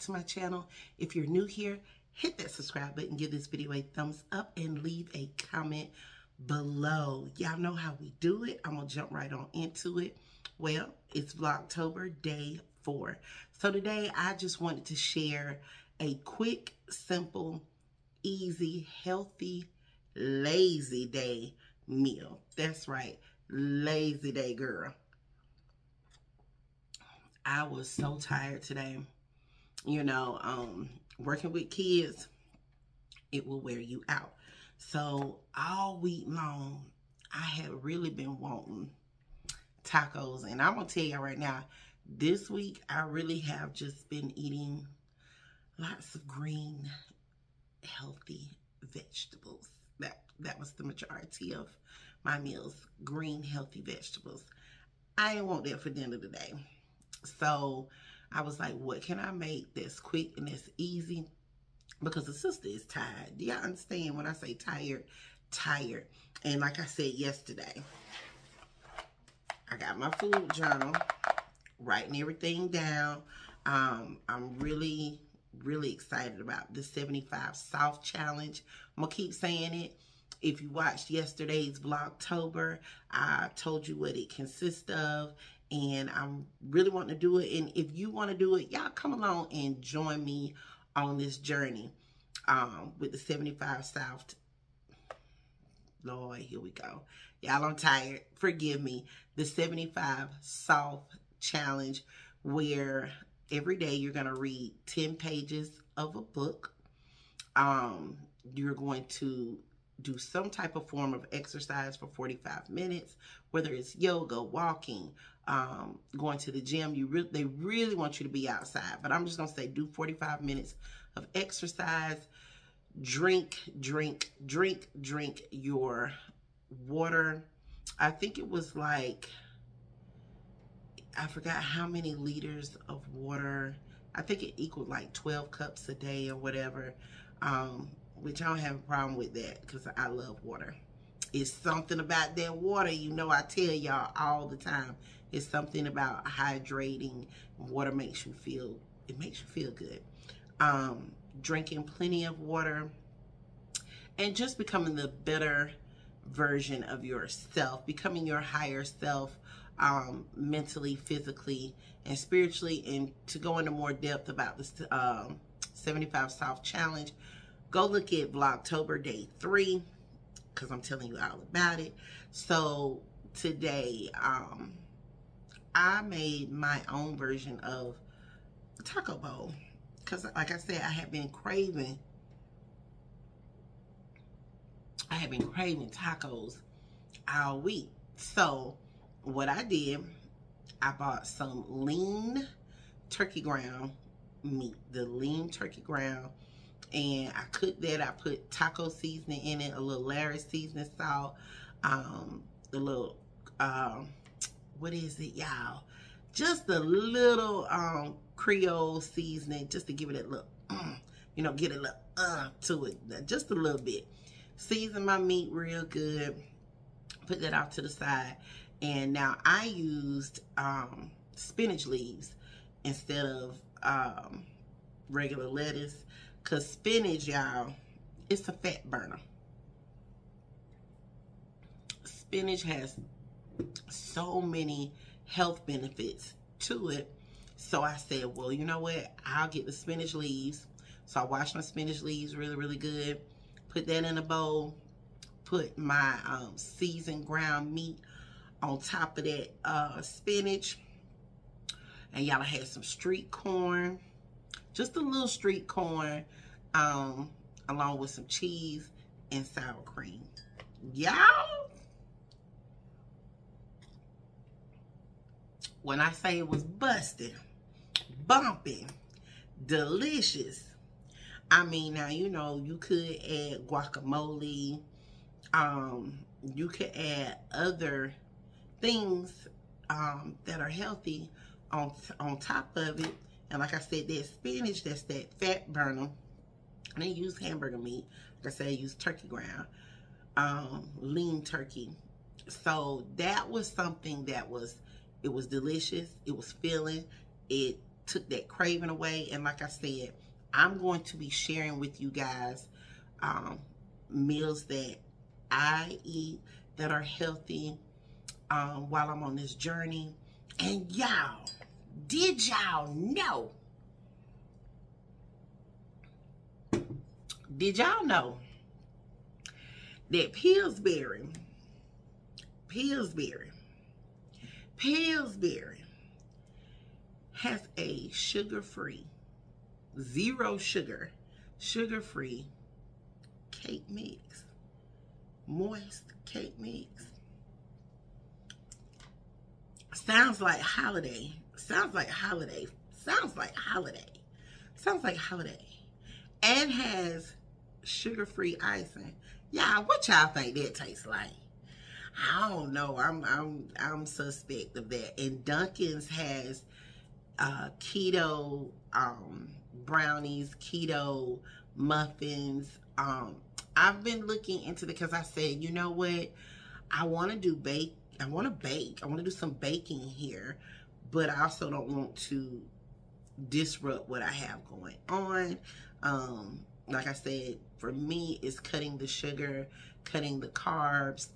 to my channel. If you're new here, hit that subscribe button, give this video a thumbs up, and leave a comment below. Y'all know how we do it. I'm gonna jump right on into it. Well, it's Vlogtober day 4. So today I just wanted to share a quick, simple, easy, healthy, lazy day meal. That's right, lazy day, girl. I was so tired today. You know, working with kids, it will wear you out. So all week long, I have really been wanting tacos. And I'm going to tell you right now, this week, I really have just been eating lots of green, healthy vegetables. That was the majority of my meals, green, healthy vegetables. I didn't want that for dinner today. So I was like, what can I make that's quick and that's easy? Because the sister is tired. Do y'all understand when I say tired? Tired. And like I said yesterday, I got my food journal, writing everything down. I'm really excited about the 75 Soft Challenge. I'm going to keep saying it. If you watched yesterday's Vlogtober, I told you what it consists of. And I'm really wanting to do it. And if you want to do it, y'all come along and join me on this journey with the 75 Soft. Lord, here we go. Y'all, I'm tired. Forgive me. The 75 Soft Challenge, where every day you're going to read 10 pages of a book. You're going to do some type of form of exercise for 45 minutes, whether it's yoga, walking, going to the gym. They really want you to be outside, but I'm just going to say do 45 minutes of exercise. Drink your water. I think it was like, I forgot how many liters of water. I think it equaled like 12 cups a day or whatever. Which I don't have a problem with that because I love water. It's something about that water, you know, I tell y'all all the time. It's something about hydrating. Water makes you feel, it makes you feel good. Drinking plenty of water and just becoming the better version of yourself, becoming your higher self, mentally, physically, and spiritually. And to go into more depth about this 75 Soft Challenge, go look at Vlogtober day 3, because I'm telling you all about it. So today, I made my own version of a taco bowl. Because like I said, I have been craving tacos all week. So what I did, I bought some lean turkey ground meat, the lean turkey ground. And I cooked that. I put taco seasoning in it, a little Larry seasoning salt, a little, what is it, y'all? Just a little Creole seasoning, just to give it a little, you know, get a little to it, just a little bit. Season my meat real good. Put that off to the side. And now I used spinach leaves instead of regular lettuce. Because spinach, y'all, it's a fat burner. Spinach has so many health benefits to it. So I said, well, you know what? I'll get the spinach leaves. So I washed my spinach leaves really good. Put that in a bowl. Put my seasoned ground meat on top of that spinach. And y'all had some street corn. Just a little street corn, along with some cheese and sour cream. Y'all, when I say it was busting, bumping, delicious, I mean, now, you know, you could add guacamole, you could add other things that are healthy on top of it. And like I said, that spinach, that's that fat burner. I didn't use hamburger meat. Like I said, I used turkey ground, lean turkey. So that was something that was, it was delicious. It was filling. It took that craving away. And like I said, I'm going to be sharing with you guys meals that I eat that are healthy while I'm on this journey. And y'all, did y'all know? Did y'all know that Pillsbury has a sugar-free, zero sugar, sugar-free cake mix, moist cake mix? Sounds like holiday. Sounds like holiday. Sounds like holiday. Sounds like holiday. And has sugar-free icing. Y'all, what y'all think that tastes like? I don't know. I'm suspect of that. And Dunkin's has keto brownies, keto muffins. I've been looking into because I said, you know what? I want to do bake. I want to bake. I want to do some baking here, but I also don't want to disrupt what I have going on. Like I said, for me, it's cutting the sugar, cutting the carbs,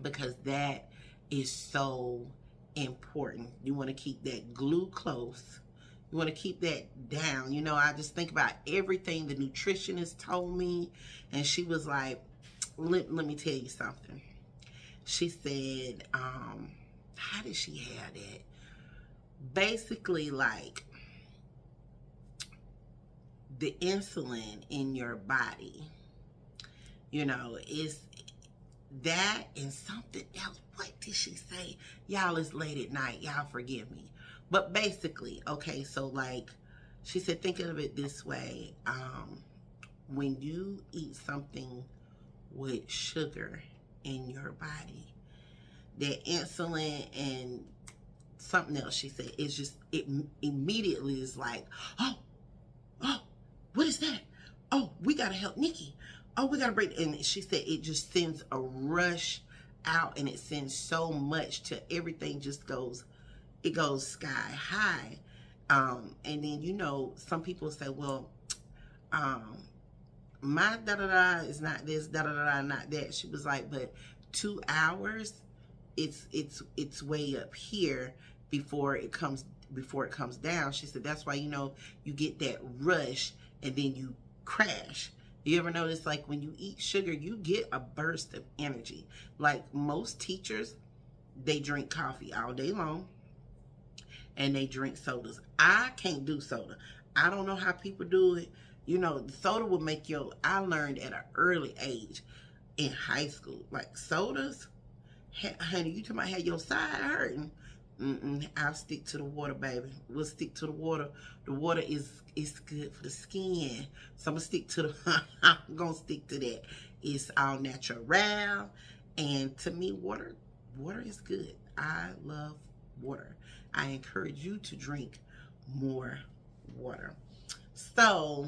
because that is so important. You want to keep that glue close. You want to keep that down. You know, I just think about everything the nutritionist told me, and she was like, let me tell you something. She said, how did she have that? Basically, like, the insulin in your body, you know, is that and something else. What did she say? Y'all, it's late at night. Y'all forgive me. But basically, okay, so like, she said, think of it this way. When you eat something with sugar in your body, that insulin and something else, she said, it's just, it immediately is like, oh, what is that? Oh, we got to help Nikki. Oh, we got to break. And she said it just sends a rush out, and it sends so much to everything just goes, it goes sky high. And then, you know, some people say, well, my da-da-da is not this, da-da-da-da, not that. She was like, but 2 hours, it's way up here before it comes down. She said, that's why, you know, you get that rush and then you crash. You ever notice, like, when you eat sugar, you get a burst of energy. Like, most teachers, they drink coffee all day long and they drink sodas. I can't do soda. I don't know how people do it. You know, soda will make your, I learned at an early age in high school, like, sodas, honey, you talking about have your side hurting? I'll stick to the water, baby. We'll stick to the water. The water is good for the skin. So I'm gonna stick to the I'm gonna stick to that. It's all natural. And to me, water is good. I love water. I encourage you to drink more water. So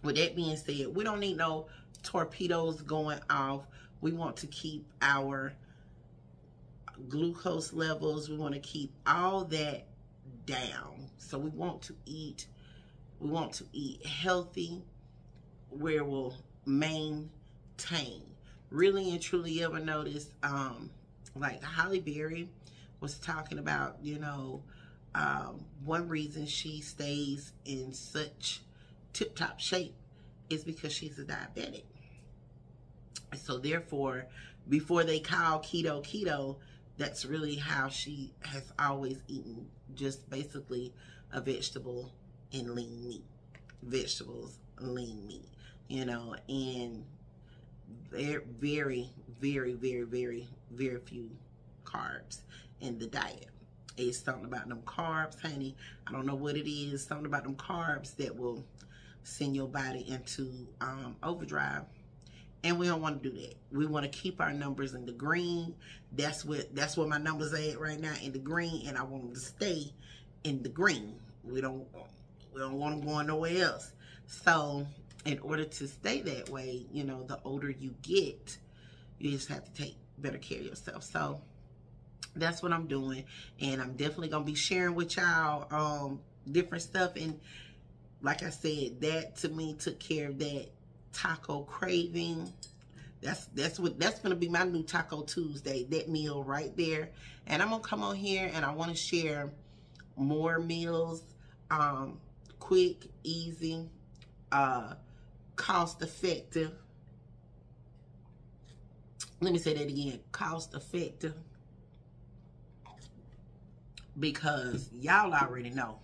with that being said, we don't need no torpedoes going off. We want to keep our glucose levels. We want to keep all that down. So we want to eat healthy where we'll maintain. Really and truly, ever notice, like Holly Berry was talking about, you know, one reason she stays in such tip-top shape is because she's a diabetic. So therefore, before they call keto, that's really how she has always eaten, just basically a vegetable and lean meat. Vegetables, lean meat, you know, and very, very, very, very, very few carbs in the diet. It's something about them carbs, honey. I don't know what it is. Something about them carbs that will send your body into overdrive. And we don't want to do that. We want to keep our numbers in the green. That's where my numbers are at right now, in the green, and I want them to stay in the green. We don't want them going nowhere else. So in order to stay that way, you know, the older you get, you just have to take better care of yourself. So That's what I'm doing. And I'm definitely going to be sharing with y'all different stuff. And like I said, that to me took care of that taco craving. That's gonna be my new Taco Tuesday, that meal right there. And I'm gonna come on here and I want to share more meals, quick, easy, cost effective. Let me say that again, cost effective, because y'all already know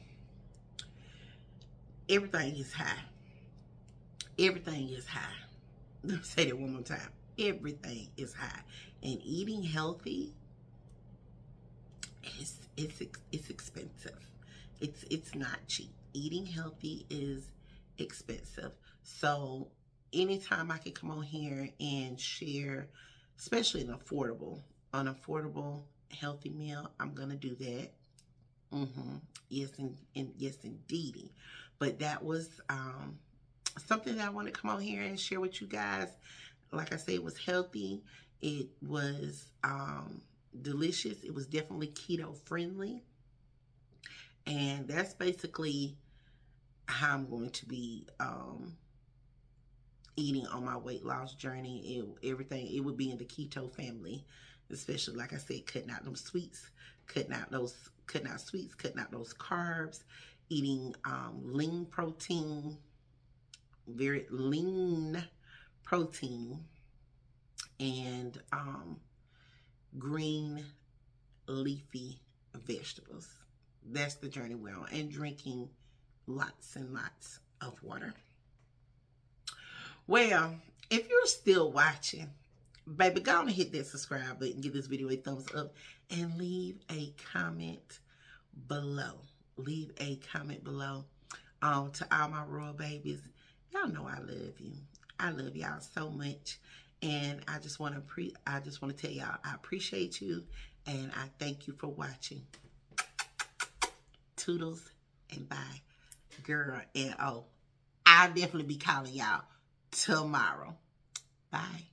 everything is high. Everything is high. Let me say that one more time. Everything is high. And eating healthy it's expensive. It's not cheap. Eating healthy is expensive. So anytime I can come on here and share, especially an affordable healthy meal, I'm gonna do that. Yes, and yes indeedy. But that was something that I want to come on here and share with you guys. Like I said, it was healthy. It was delicious. It was definitely keto friendly. And that's basically how I'm going to be eating on my weight loss journey. Everything, it would be in the keto family. Especially, like I said, cutting out them sweets, cutting out sweets, cutting out those carbs, eating lean protein, very lean protein, and green leafy vegetables. That's the journey we're on. And drinking lots and lots of water. Well, if you're still watching, baby, go on and hit that subscribe button, give this video a thumbs up, and leave a comment below. Leave a comment below. To all my royal babies, y'all know I love you. I love y'all so much, and I just want to tell y'all I appreciate you, and I thank you for watching. Toodles and bye, girl. And I'll definitely be calling y'all tomorrow. Bye.